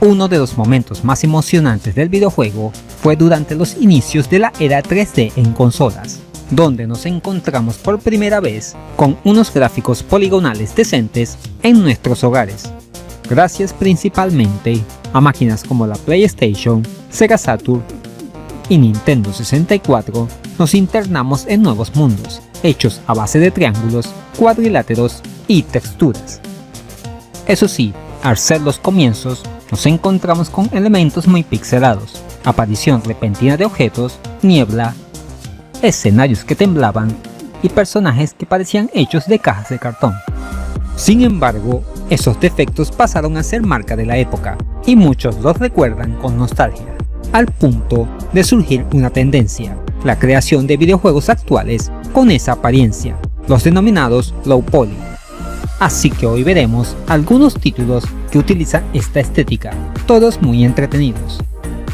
Uno de los momentos más emocionantes del videojuego fue durante los inicios de la era 3D en consolas, donde nos encontramos por primera vez con unos gráficos poligonales decentes en nuestros hogares, gracias principalmente a máquinas como la PlayStation, Sega Saturn y Nintendo 64. Nos internamos en nuevos mundos, hechos a base de triángulos, cuadriláteros y texturas. Eso sí, al ser los comienzos, nos encontramos con elementos muy pixelados, aparición repentina de objetos, niebla, escenarios que temblaban y personajes que parecían hechos de cajas de cartón. Sin embargo, esos defectos pasaron a ser marca de la época y muchos los recuerdan con nostalgia, al punto de surgir una tendencia, la creación de videojuegos actuales con esa apariencia, los denominados low poly. Así que hoy veremos algunos títulos que utilizan esta estética, todos muy entretenidos.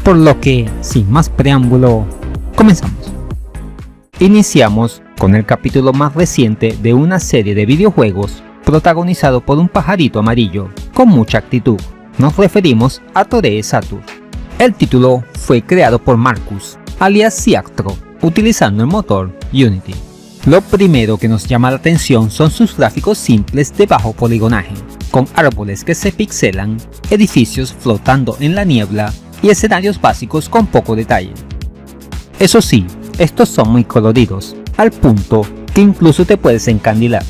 Por lo que, sin más preámbulo, comenzamos. Iniciamos con el capítulo más reciente de una serie de videojuegos protagonizado por un pajarito amarillo con mucha actitud. Nos referimos a Toray Saturn. El título fue creado por Marcus, alias Ciactro, utilizando el motor Unity. Lo primero que nos llama la atención son sus gráficos simples de bajo poligonaje, con árboles que se pixelan, edificios flotando en la niebla y escenarios básicos con poco detalle. Eso sí, estos son muy coloridos, al punto que incluso te puedes encandilar.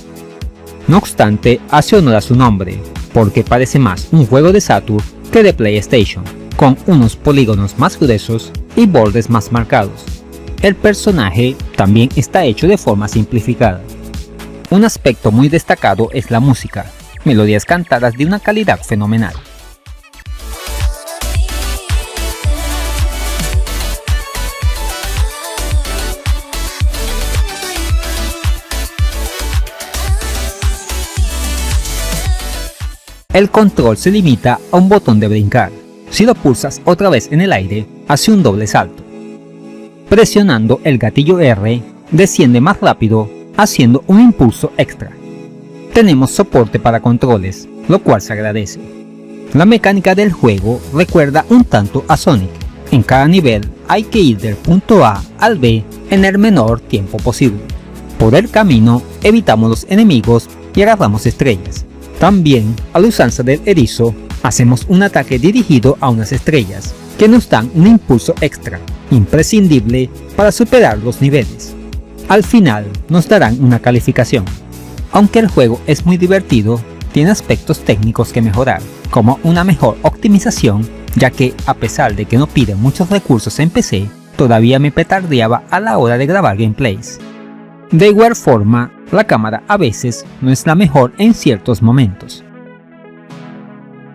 No obstante, hace honor a su nombre, porque parece más un juego de Saturn que de PlayStation, con unos polígonos más gruesos y bordes más marcados. El personaje también está hecho de forma simplificada. Un aspecto muy destacado es la música, melodías cantadas de una calidad fenomenal. El control se limita a un botón de brincar. Si lo pulsas otra vez en el aire, hace un doble salto. Presionando el gatillo R, desciende más rápido, haciendo un impulso extra. Tenemos soporte para controles, lo cual se agradece. La mecánica del juego recuerda un tanto a Sonic. En cada nivel hay que ir del punto A al B en el menor tiempo posible. Por el camino evitamos los enemigos y agarramos estrellas. También, a la usanza del erizo, hacemos un ataque dirigido a unas estrellas, que nos dan un impulso extra, imprescindible para superar los niveles. Al final nos darán una calificación. Aunque el juego es muy divertido, tiene aspectos técnicos que mejorar, como una mejor optimización, ya que a pesar de que no pide muchos recursos en PC, todavía me petardeaba a la hora de grabar gameplays. De igual forma, la cámara a veces no es la mejor en ciertos momentos.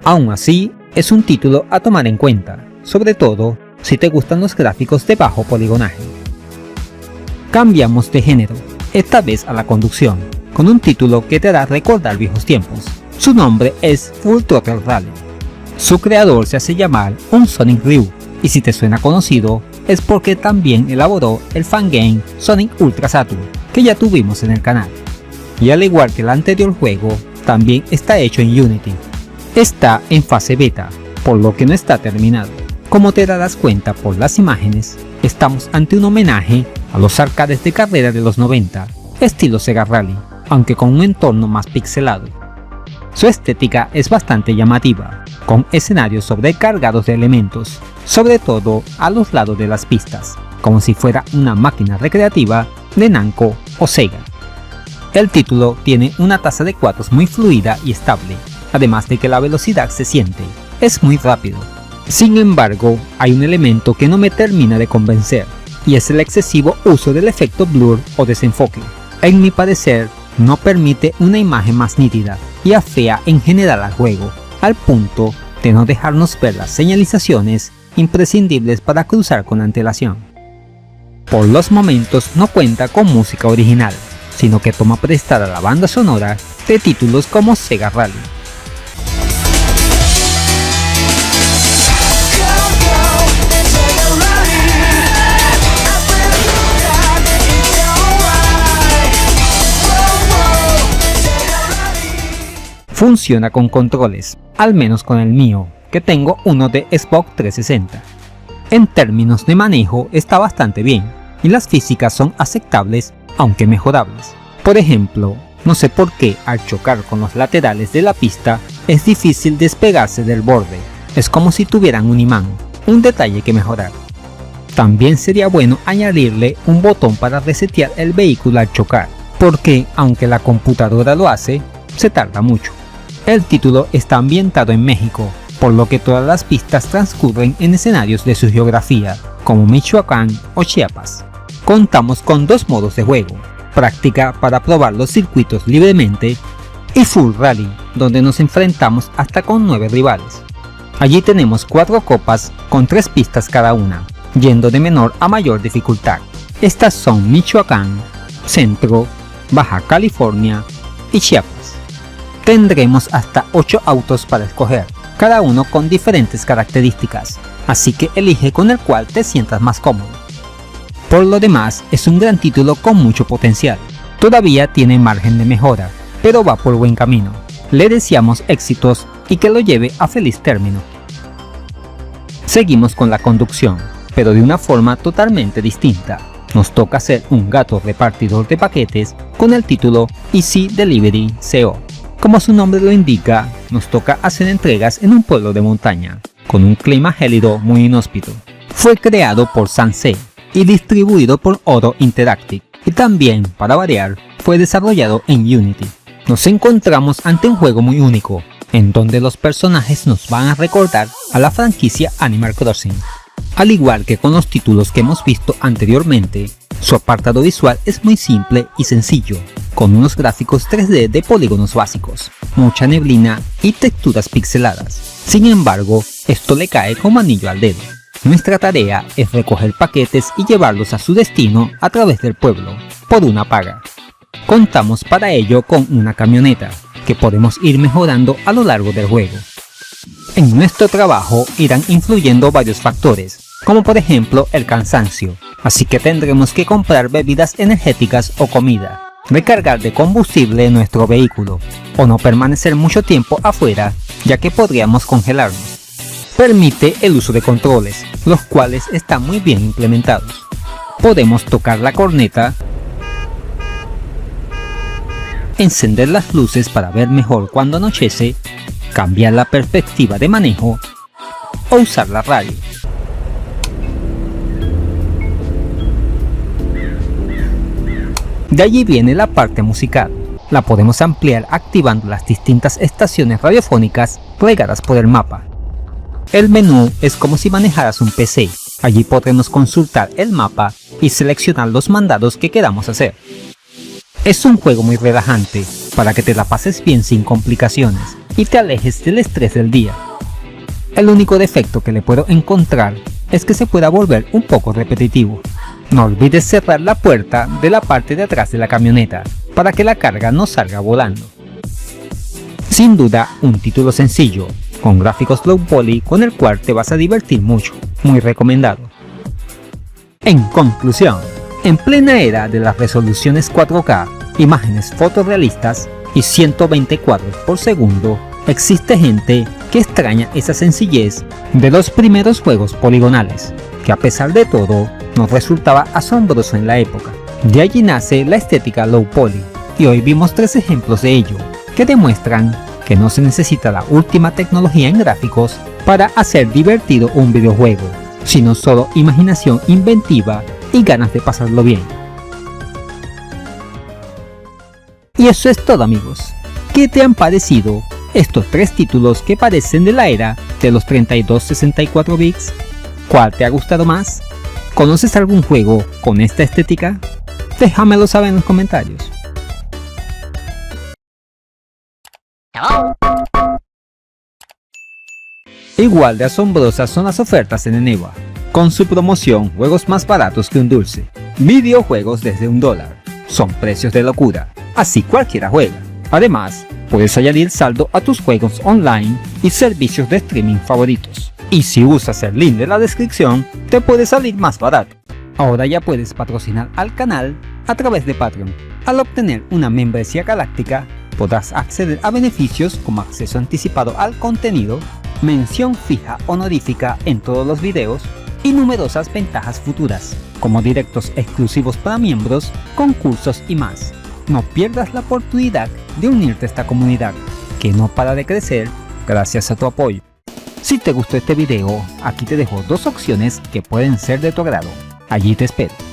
Aún así, es un título a tomar en cuenta, sobre todo si te gustan los gráficos de bajo poligonaje. Cambiamos de género, esta vez a la conducción, con un título que te hará recordar viejos tiempos. Su nombre es Full Throttle Rally. Su creador se hace llamar un Sonic Ryu, y si te suena conocido, es porque también elaboró el fangame Sonic Ultra Saturn, que ya tuvimos en el canal. Y al igual que el anterior juego, también está hecho en Unity. Está en fase beta, por lo que no está terminado. Como te darás cuenta por las imágenes, estamos ante un homenaje a los arcades de carrera de los 90, estilo Sega Rally, aunque con un entorno más pixelado. Su estética es bastante llamativa, con escenarios sobrecargados de elementos, sobre todo a los lados de las pistas, como si fuera una máquina recreativa de Namco o Sega. El título tiene una tasa de cuadros muy fluida y estable, además de que la velocidad se siente, es muy rápido. Sin embargo, hay un elemento que no me termina de convencer, y es el excesivo uso del efecto blur o desenfoque. En mi parecer, no permite una imagen más nítida y afea en general al juego, al punto de no dejarnos ver las señalizaciones imprescindibles para cruzar con antelación. Por los momentos no cuenta con música original, sino que toma prestada la banda sonora de títulos como Sega Rally. Funciona con controles, al menos con el mío, que tengo uno de Xbox 360. En términos de manejo está bastante bien, y las físicas son aceptables, aunque mejorables. Por ejemplo, no sé por qué al chocar con los laterales de la pista es difícil despegarse del borde, es como si tuvieran un imán, un detalle que mejorar. También sería bueno añadirle un botón para resetear el vehículo al chocar, porque aunque la computadora lo hace, se tarda mucho. El título está ambientado en México, por lo que todas las pistas transcurren en escenarios de su geografía, como Michoacán o Chiapas. Contamos con dos modos de juego, práctica para probar los circuitos libremente y Full Rally, donde nos enfrentamos hasta con 9 rivales. Allí tenemos 4 copas con 3 pistas cada una, yendo de menor a mayor dificultad. Estas son Michoacán, Centro, Baja California y Chiapas. Tendremos hasta 8 autos para escoger, cada uno con diferentes características, así que elige con el cual te sientas más cómodo. Por lo demás, es un gran título con mucho potencial. Todavía tiene margen de mejora, pero va por buen camino. Le deseamos éxitos y que lo lleve a feliz término. Seguimos con la conducción, pero de una forma totalmente distinta. Nos toca ser un gato repartidor de paquetes con el título Easy Delivery CO. Como su nombre lo indica, nos toca hacer entregas en un pueblo de montaña, con un clima gélido muy inhóspito. Fue creado por Sansei y distribuido por Oro Interactive, y también, para variar, fue desarrollado en Unity. Nos encontramos ante un juego muy único, en donde los personajes nos van a recordar a la franquicia Animal Crossing. Al igual que con los títulos que hemos visto anteriormente, su apartado visual es muy simple y sencillo, con unos gráficos 3D de polígonos básicos, mucha neblina y texturas pixeladas. Sin embargo, esto le cae como anillo al dedo. Nuestra tarea es recoger paquetes y llevarlos a su destino a través del pueblo, por una paga. Contamos para ello con una camioneta, que podemos ir mejorando a lo largo del juego. En nuestro trabajo irán influyendo varios factores, como por ejemplo el cansancio, así que tendremos que comprar bebidas energéticas o comida, recargar de combustible nuestro vehículo, o no permanecer mucho tiempo afuera, ya que podríamos congelarnos. Permite el uso de controles, los cuales están muy bien implementados. Podemos tocar la corneta, encender las luces para ver mejor cuando anochece, cambiar la perspectiva de manejo o usar la radio. De allí viene la parte musical. La podemos ampliar activando las distintas estaciones radiofónicas regadas por el mapa. El menú es como si manejaras un PC. Allí podremos consultar el mapa y seleccionar los mandados que queramos hacer. Es un juego muy relajante, para que te la pases bien sin complicaciones y te alejes del estrés del día. El único defecto que le puedo encontrar es que se pueda volver un poco repetitivo. No olvides cerrar la puerta de la parte de atrás de la camioneta, para que la carga no salga volando. Sin duda, un título sencillo, con gráficos low poly con el cual te vas a divertir mucho, muy recomendado. En conclusión, en plena era de las resoluciones 4K, imágenes fotorrealistas y 120 cuadros por segundo, existe gente que extraña esa sencillez de los primeros juegos poligonales, que a pesar de todo nos resultaba asombroso en la época. De allí nace la estética low poly, y hoy vimos 3 ejemplos de ello, que demuestran que no se necesita la última tecnología en gráficos para hacer divertido un videojuego, sino solo imaginación inventiva y ganas de pasarlo bien. Y eso es todo, amigos. ¿Qué te han parecido estos 3 títulos que parecen de la era de los 32-64 bits? ¿Cuál te ha gustado más? ¿Conoces algún juego con esta estética? Déjamelo saber en los comentarios. Igual de asombrosas son las ofertas en Eneba, con su promoción juegos más baratos que un dulce, videojuegos desde $1, son precios de locura, así cualquiera juega. Además, puedes añadir saldo a tus juegos online y servicios de streaming favoritos. Y si usas el link de la descripción, te puede salir más barato. Ahora ya puedes patrocinar al canal a través de Patreon. Al obtener una membresía galáctica, podrás acceder a beneficios como acceso anticipado al contenido, mención fija honorífica en todos los videos y numerosas ventajas futuras, como directos exclusivos para miembros, concursos y más. No pierdas la oportunidad de unirte a esta comunidad, que no para de crecer gracias a tu apoyo. Si te gustó este video, aquí te dejo dos opciones que pueden ser de tu agrado. Allí te espero.